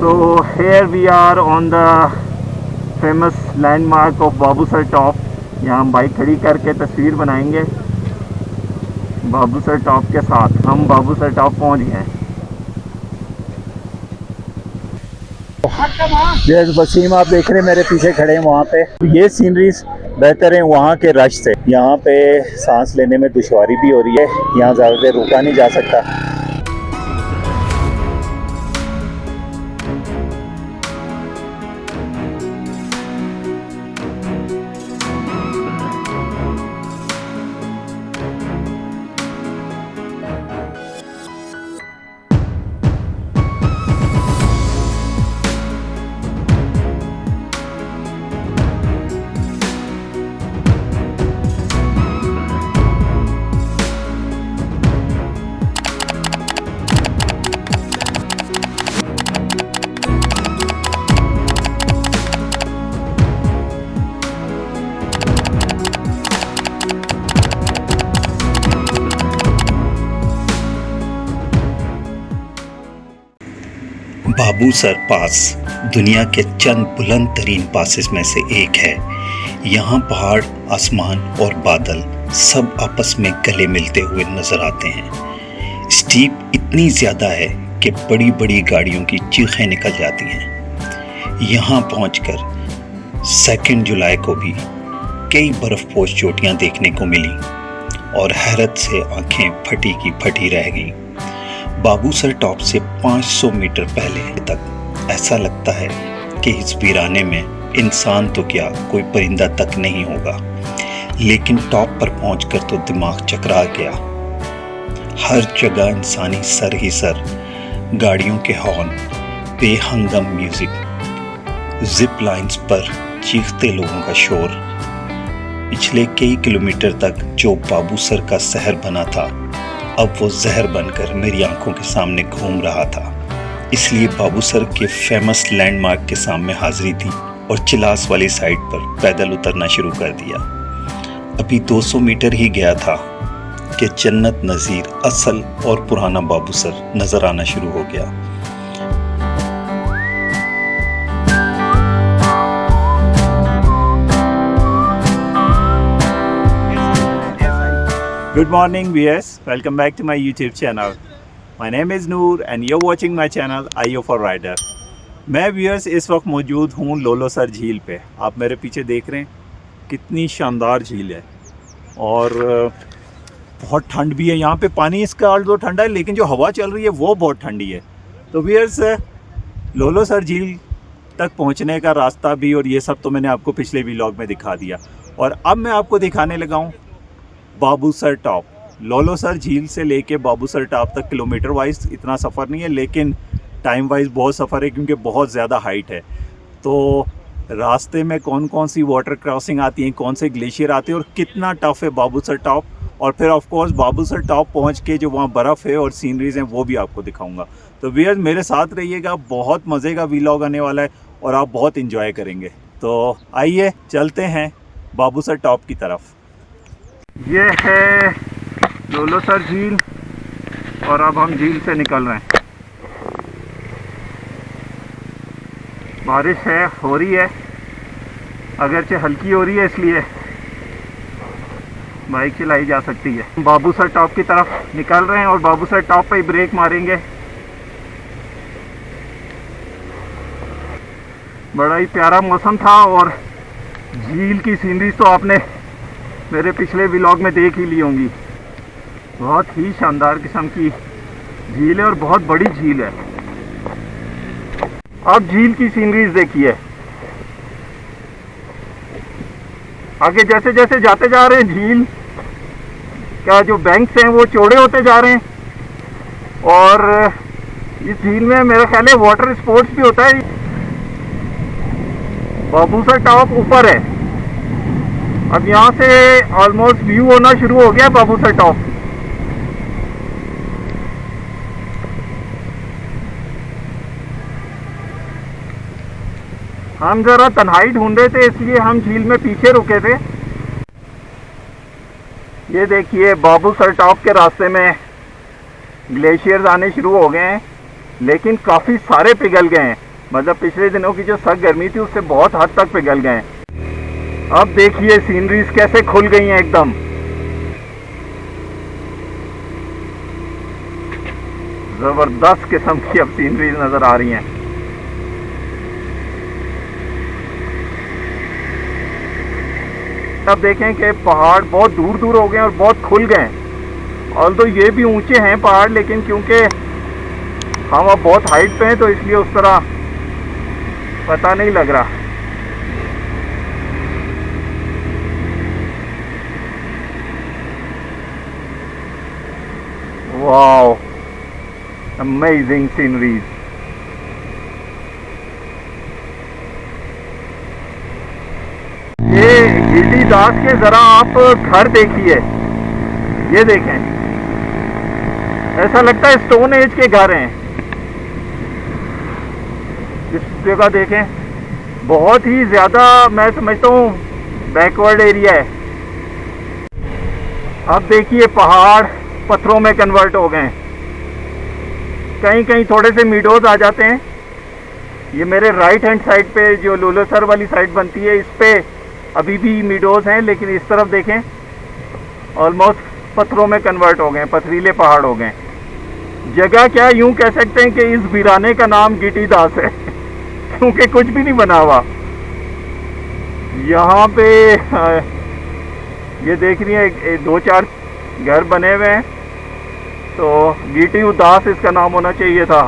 So here we are on the famous landmark of Babusar top. यहाँ हम bike खड़ी करके तस्वीर बनाएंगे बाबूसर टॉप के साथ। हम बाबूसर टॉप पहुँच गए हैं। ये वसीम आप देख रहे हैं मेरे पीछे खड़े हैं, वहाँ पे ये सीनरीज बेहतर है वहाँ के रश से। यहाँ पे सांस लेने में दुश्वारी भी हो रही है, यहाँ ज़्यादा देर रुका नहीं जा सकता। बाबूसर पास दुनिया के चंद बुलंद तरीन पासेस में से एक है। यहाँ पहाड़, आसमान और बादल सब आपस में गले मिलते हुए नजर आते हैं। स्टीप इतनी ज़्यादा है कि बड़ी बड़ी गाड़ियों की चीखें निकल जाती हैं। यहाँ पहुँचकर 2 जुलाई को भी कई बर्फ़पोश चोटियाँ देखने को मिली और हैरत से आंखें फटी की फटी रह गईं। बाबूसर टॉप से 500 मीटर पहले तक ऐसा लगता है कि इस वीराने में इंसान तो क्या कोई परिंदा तक नहीं होगा, लेकिन टॉप पर पहुंचकर तो दिमाग चकरा गया। हर जगह इंसानी सर ही सर, गाड़ियों के हॉर्न, बेहंगम म्यूजिक, जिप लाइंस पर चीखते लोगों का शोर। पिछले कई किलोमीटर तक जो बाबूसर का शहर बना था अब वो जहर बनकर मेरी आंखों के सामने घूम रहा था। इसलिए बाबूसर के फेमस लैंडमार्क के सामने हाजिरी थी और चिलास वाली साइड पर पैदल उतरना शुरू कर दिया। अभी 200 मीटर ही गया था कि जन्नत नज़ीर असल और पुराना बाबूसर नजर आना शुरू हो गया। Good morning viewers, welcome back to my YouTube channel. My name is Noor and you're watching my channel IO for Rider. मैं viewers इस वक्त मौजूद हूँ लोलोसर झील पे। आप मेरे पीछे देख रहे हैं कितनी शानदार झील है और बहुत ठंड भी है। यहाँ पे पानी इसका तो ठंडा है, लेकिन जो हवा चल रही है वो बहुत ठंडी है। तो viewers लोलोसर झील तक पहुँचने का रास्ता भी और ये सब तो मैंने आपको पिछले व्लॉग में दिखा दिया और अब मैं आपको दिखाने लगा हूँ बाबूसर टॉप। लोलोसर झील से लेके बाबूसर टॉप तक किलोमीटर वाइज इतना सफ़र नहीं है, लेकिन टाइम वाइज बहुत सफ़र है क्योंकि बहुत ज़्यादा हाइट है। तो रास्ते में कौन कौन सी वाटर क्रॉसिंग आती हैं, कौन से ग्लेशियर आते हैं और कितना टफ़ है बाबूसर टॉप, और फिर ऑफ कोर्स बाबूसर टॉप पहुंच के जो वहाँ बर्फ़ है और सीनरीज़ हैं वो भी आपको दिखाऊंगा। तो व्यूअर्स मेरे साथ रहिएगा, बहुत मज़े का व्लॉग आने वाला है और आप बहुत इंजॉय करेंगे। तो आइए चलते हैं बाबूसर टॉप की तरफ। ये है लोलोसर झील और अब हम झील से निकल रहे हैं। बारिश है, हो रही है, अगरचे हल्की हो रही है, इसलिए बाइक चलाई जा सकती है। बाबूसर टॉप की तरफ निकल रहे हैं और बाबूसर टॉप पे ही ब्रेक मारेंगे। बड़ा ही प्यारा मौसम था और झील की सीनरीज तो आपने मेरे पिछले व्लॉग में देख ही ली होंगी। बहुत ही शानदार किस्म की झील है और बहुत बड़ी झील है। अब झील की सीनरीज देखिए। आगे जैसे जैसे जाते जा रहे हैं झील का जो बैंक्स हैं वो चौड़े होते जा रहे हैं और इस झील में मेरा ख्याल है वाटर स्पोर्ट्स भी होता है। बाबूसर टॉप ऊपर है। अब यहाँ से ऑलमोस्ट व्यू होना शुरू हो गया बाबूसर टॉप। हम जरा तन्हाई ढूंढ रहे थे इसलिए हम झील में पीछे रुके थे। ये देखिए बाबूसर टॉप के रास्ते में ग्लेशियर्स आने शुरू हो गए हैं, लेकिन काफ़ी सारे पिघल गए हैं। मतलब पिछले दिनों की जो सख्त गर्मी थी उससे बहुत हद तक पिघल गए हैं। अब देखिए सीनरीज कैसे खुल गई हैं एकदम। जबरदस्त किस्म की अब सीनरीज नजर आ रही हैं। अब देखें कि पहाड़ बहुत दूर दूर हो गए और बहुत खुल गए। और तो ये भी ऊंचे हैं पहाड़, लेकिन क्योंकि हम अब बहुत हाइट पे हैं तो इसलिए उस तरह पता नहीं लग रहा। Wow, amazing sceneries. ये गिल्डी दास के जरा आप घर देखिए, ये देखें, ऐसा लगता है स्टोन एज के घर हैं। इस जगह देखें, बहुत ही ज्यादा मैं समझता हूँ बैकवर्ड एरिया है। अब देखिए पहाड़ पत्थरों में कन्वर्ट हो गए, कहीं कहीं थोड़े से मीडोज आ जाते हैं। ये मेरे राइट हैंड साइड पे जो लोलोसर वाली साइड बनती है, इस पे अभी भी मीडोज हैं, लेकिन इस तरफ देखें ऑलमोस्ट पत्थरों में कन्वर्ट हो गए, पथरीले पहाड़ हो गए। जगह क्या यूं कह सकते हैं कि इस वीराने का नाम गिटी दास है क्योंकि कुछ भी नहीं बना हुआ यहाँ पे। ये देख रही है 2-4 घर बने हुए हैं, तो गिटी उदास इसका नाम होना चाहिए था।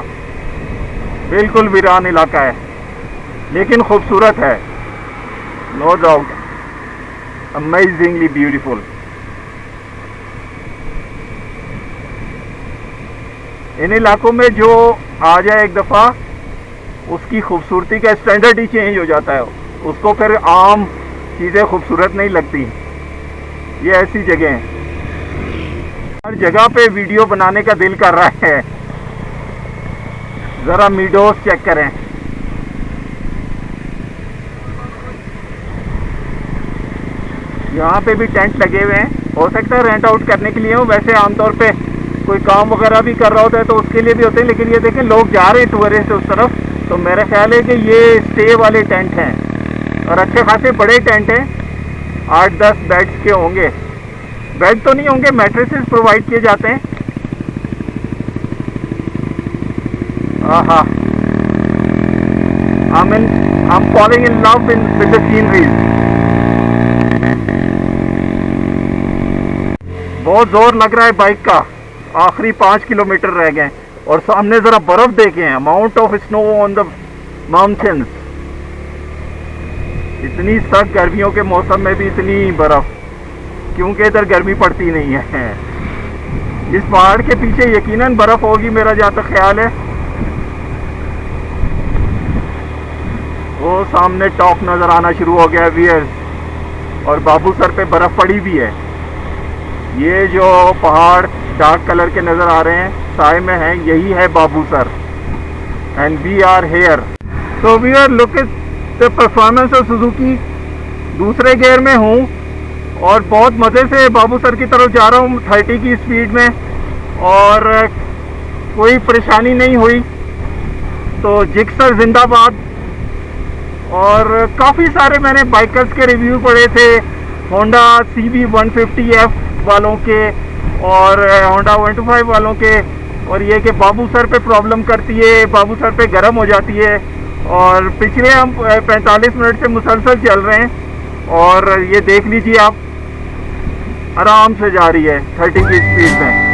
बिल्कुल वीरान इलाका है लेकिन खूबसूरत है, नो डाउट, अमेजिंगली ब्यूटीफुल। इन इलाकों में जो आ जाए एक दफ़ा, उसकी खूबसूरती का स्टैंडर्ड ही चेंज हो जाता है, उसको फिर आम चीज़ें खूबसूरत नहीं लगती। ये ऐसी जगह हैं, हर जगह पे वीडियो बनाने का दिल कर रहा है। ज़रा मीडोज चेक करें, यहाँ पे भी टेंट लगे हुए हैं, हो सकता है रेंट आउट करने के लिए हो। वैसे आमतौर पे कोई काम वगैरह भी कर रहा होता है तो उसके लिए भी होते हैं, लेकिन ये देखें लोग जा रहे हैं टूरिस्ट उस तरफ, तो मेरा ख्याल है कि ये स्टे वाले टेंट हैं और अच्छे खासे बड़े टेंट हैं, 8-10 बेड्स के होंगे। बेड तो नहीं होंगे, मैट्रेसेस प्रोवाइड किए जाते हैं। आहा, I'm falling in love with the sceneries। बहुत जोर लग रहा है बाइक का, आखिरी 5 किलोमीटर रह गए और सामने जरा बर्फ देखे हैं, amount of snow on the mountains. इतनी सख्त गर्मियों के मौसम में भी इतनी बर्फ, क्योंकि इधर गर्मी पड़ती नहीं है। इस पहाड़ के पीछे यकीनन बर्फ होगी, मेरा जहाँ तक ख्याल है। वो सामने टॉप नजर आना शुरू हो गया है व्यूअर्स, और बाबू सर पे बर्फ पड़ी भी है। ये जो पहाड़ डार्क कलर के नजर आ रहे हैं, साए में है, यही है Babu sir, and we are here. So we are look at the performance of Suzuki. दूसरे गियर में हूँ और बहुत मज़े से बाबू सर की तरफ जा रहा हूँ 30 की स्पीड में, और कोई परेशानी नहीं हुई। तो जिक्सर जिंदाबाद। और काफ़ी सारे मैंने बाइकर्स के रिव्यू पढ़े थे, होंडा CB 150F वालों के और होंडा 125 वालों के, और ये कि बाबू सर पे प्रॉब्लम करती है, बाबू सर पे गर्म हो जाती है। और पिछले हम 45 मिनट से मुसलसल चल रहे हैं, और ये देख लीजिए आप, आराम से जा रही है 30 की स्पीड में।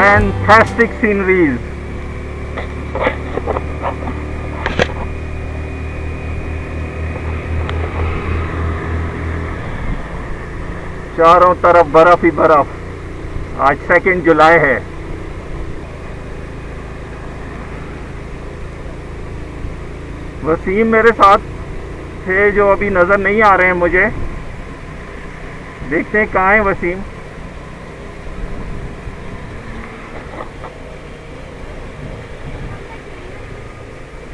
Fantastic sceneries. चारों तरफ बर्फ ही बर्फ। आज 2 जुलाई है। वसीम मेरे साथ थे जो अभी नज़र नहीं आ रहे हैं मुझे। देखते हैं कहाँ है वसीम।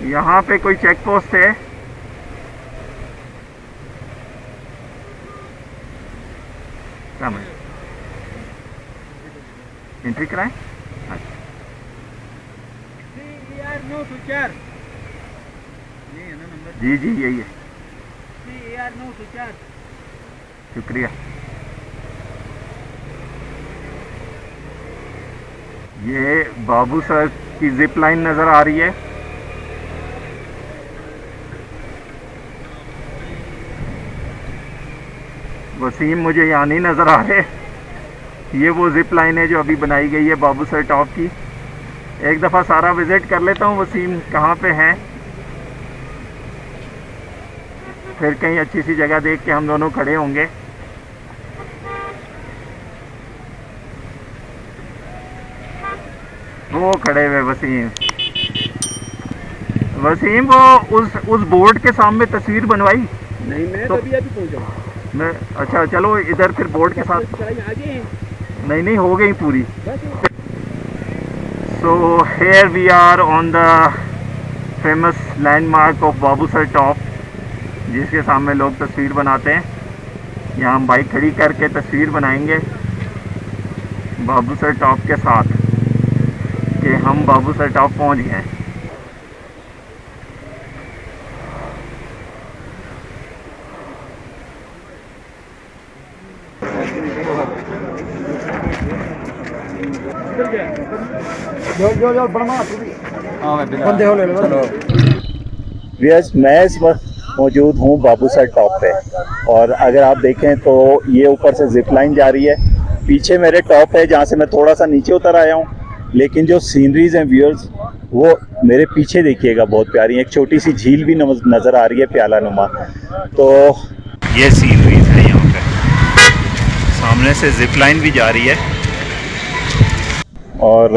यहाँ पे कोई चेक पोस्ट है। एंट्री कराएं। जी जी यही है। शुक्रिया। ये बाबू सर की जिप लाइन नज़र आ रही है। वसीम मुझे यहाँ नहीं नज़र आ रहे। ये वो जिप लाइन है जो अभी बनाई गई है बाबू सर टॉप की। एक दफ़ा सारा विज़िट कर लेता हूँ वसीम कहाँ पे हैं, फिर कहीं अच्छी सी जगह देख के हम दोनों खड़े होंगे। वो खड़े हुए वसीम। वसीम वो उस बोर्ड के सामने तस्वीर बनवाई नहीं, मैं तो अभी पहुंचा। मैं। अच्छा चलो इधर फिर बोर्ड के साथ। आगे नहीं हो गई पूरी। So here we are on the famous landmark of Babusar top, जिसके सामने लोग तस्वीर बनाते हैं। यहाँ हम बाइक खड़ी करके तस्वीर बनाएंगे बाबू सर टॉप के साथ कि हम बाबू सर टॉप पहुँच गए हैं। जो बड़ा बंदे हो ले लो। चलो मैं इस वक्त मौजूद हूँ बाबू सर टॉप पे, और अगर आप देखें तो ये ऊपर से जिप लाइन जा रही है। पीछे मेरे टॉप है जहाँ से मैं थोड़ा सा नीचे उतर आया हूँ, लेकिन जो सीनरीज हैं व्यूअर्स वो मेरे पीछे देखिएगा बहुत प्यारी है। एक छोटी सी झील भी नज़र आ रही है प्याला नुमा। तो ये सीनरीज है यहाँ पे, सामने से जिप लाइन भी जा रही है और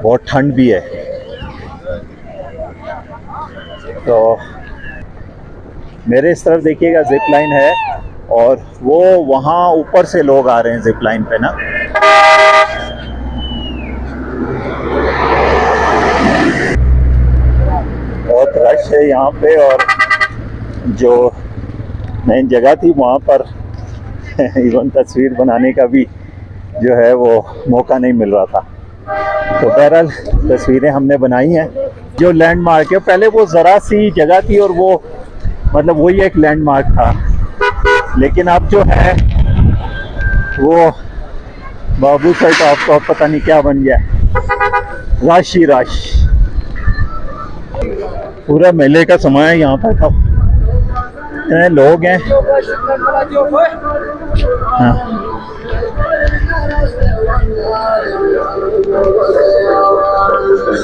बहुत ठंड भी है। तो मेरे इस तरफ देखिएगा जिप लाइन है, और वो वहाँ ऊपर से लोग आ रहे हैं जिप लाइन पे ना। बहुत रश है यहाँ पे, और जो मेन जगह थी वहाँ पर इवन तस्वीर बनाने का भी जो है वो मौका नहीं मिल रहा था। तो बहरहाल तस्वीरें हमने बनाई हैं। जो लैंडमार्क है, पहले वो ज़रा सी जगह थी और वो मतलब वही एक लैंडमार्क था, लेकिन अब जो है वो बाबू सर टॉप का पता नहीं क्या बन गया। रश ही रश, पूरा मेले का समय है यहाँ पर। तो इतने लोग हैं। हाँ।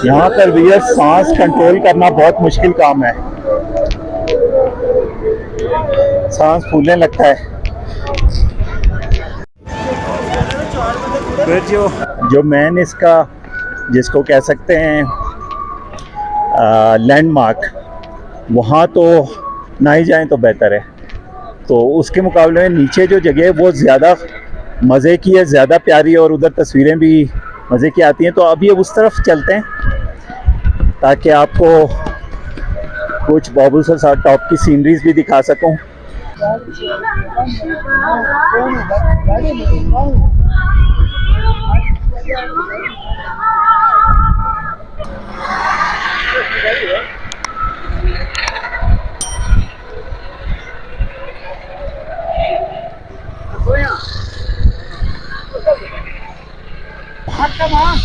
यहाँ पर भी सांस कंट्रोल करना बहुत मुश्किल काम है, सांस फूलने लगता है। फिर जो मेन इसका जिसको कह सकते हैं लैंडमार्क, वहाँ तो ना ही जाएं तो बेहतर है। तो उसके मुकाबले में नीचे जो जगह है वो ज़्यादा मज़े की है, ज़्यादा प्यारी है, और उधर तस्वीरें भी मज़े की आती हैं। तो अभी अब उस तरफ चलते हैं ताकि आपको कुछ बाबू सर टॉप की सीनरीज भी दिखा सकूं।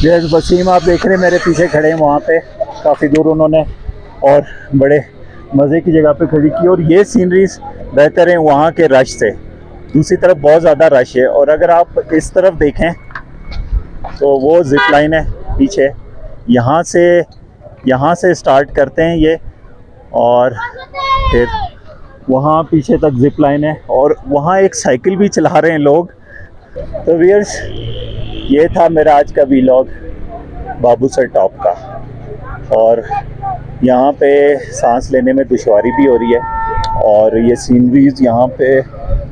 जैसे वसीम आप देख रहे हैं मेरे पीछे खड़े हैं, वहाँ पे काफ़ी दूर उन्होंने और बड़े मज़े की जगह पे खड़ी की, और ये सीनरीज बेहतर हैं वहाँ के रश से। दूसरी तरफ बहुत ज़्यादा रश है, और अगर आप इस तरफ देखें तो वो जिप लाइन है पीछे, यहाँ से स्टार्ट करते हैं ये, और फिर वहाँ पीछे तक जिप लाइन है, और वहाँ एक साइकिल भी चला रहे हैं लोग। तो व्यूअर्स, ये था मेरा आज का व्लॉग बाबूसर टॉप का, और यहाँ पे सांस लेने में दुश्वारी भी हो रही है, और ये सीनरीज यहाँ पे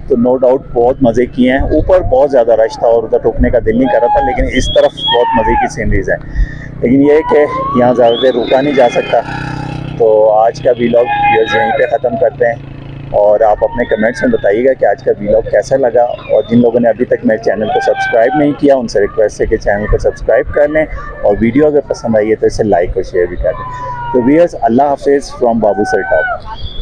तो नो डाउट बहुत मज़े किए हैं। ऊपर बहुत ज़्यादा रश था और उधर रुकने का दिल नहीं कर रहा था, लेकिन इस तरफ बहुत मज़े की सीनरीज हैं। लेकिन ये है कि यहाँ ज़्यादा देर रुका नहीं जा सकता। तो आज का व्लॉग यहीं पे ख़त्म करते हैं, और आप अपने कमेंट्स में बताइएगा कि आज का व्लॉग कैसा लगा। और जिन लोगों ने अभी तक मेरे चैनल को सब्सक्राइब नहीं किया, उनसे रिक्वेस्ट है कि चैनल को सब्सक्राइब कर लें, और वीडियो अगर पसंद आई है तो इसे लाइक और शेयर भी कर दें। तो व्यूअर्स, अल्लाह हाफिज़ फ्रॉम बाबूसर टॉप।